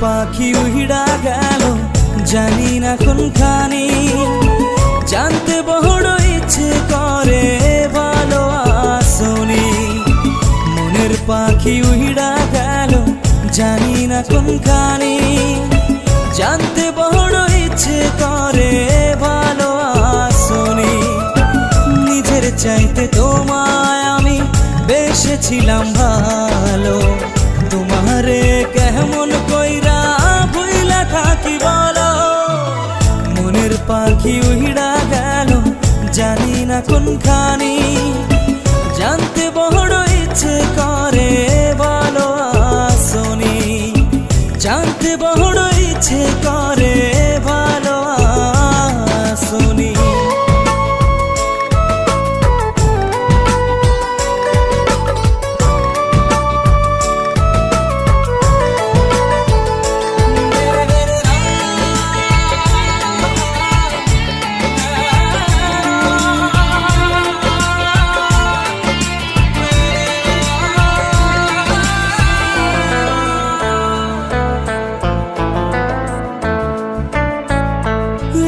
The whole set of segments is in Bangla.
পাখি উড়া গেল জানি না কোনখানি, জানতে বড় ইচ্ছে করে ভালো আসনি। মনের পাখি উড়া গেল জানি না কোনখানি, জানতে বড় ইচ্ছে করে ভালো আসনি। নিজের চাইতে তোমায় আমি বেসেছিলাম ভালো, তোমারে কেমন কইরা ভুইলা থাকি বলো। মনের পাখি উড়া গেল জানি না কোনখানি, জানতে বড় ইচ্ছে করে ভালো আসনি। জানতে বড় ইচ্ছে করে ভালো আসনি।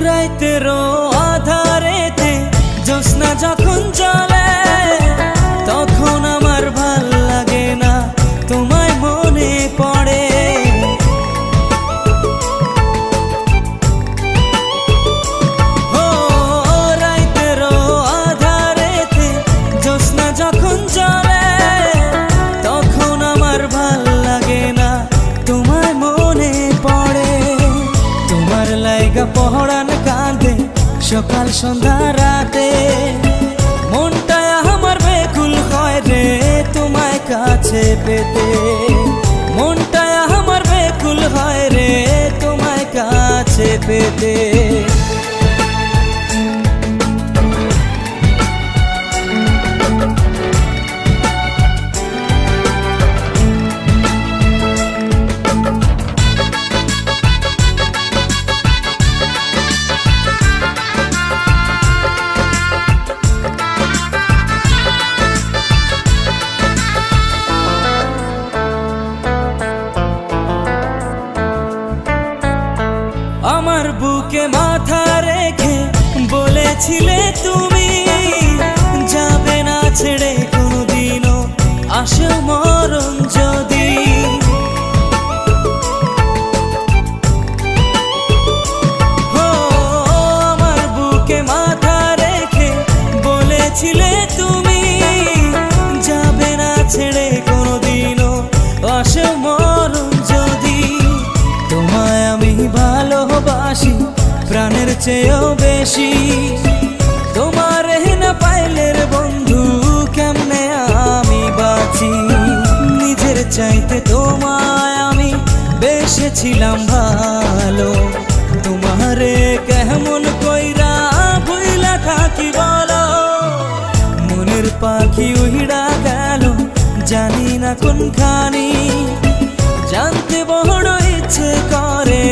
রাতেরও আধারেতে জ্যোৎস্না যখন চলে, তখন আমার ভাল লাগে না, তোমায় মনে পড়ে। ও রাতেরও আধারেতে জ্যোৎস্না যখন চলে, তখন আমার ভাল লাগে না, তোমায় মনে পড়ে। তোমার লাইগা পহরান কাঁদে সকাল সন্ধ্যা রাতে, মনটা আমার বেকুল হয় রে তোমায় কাছে পেতে। মনটা আমার বেকুল হয় রে তোমায় কাছে পেতে। আমার বুকে মাথা রেখে বলেছিলে তুমি, যাবে না ছেড়ে কোনোদিনও আসে মরণ যদি। ও আমার বুকে মাথা রেখে বলেছিলে তুমি, যাবে না ছেড়ে কোনোদিনও আসে মরণ যদি। তোমায় আমি ভালোবাসি প্রাণের চেয়েও বেশি, তোমার না পাইলের বন্ধু কেমনে আমি বাঁচি। নিজের চাইতে তোমায় আমি বেসেছিলাম ভালো, তোমারে কেমন কইরা ভুইলা থাকি বলো। মনের পাখি উড়া গেল জানি না কোনখানি, জানতে বড় ইচ্ছে করে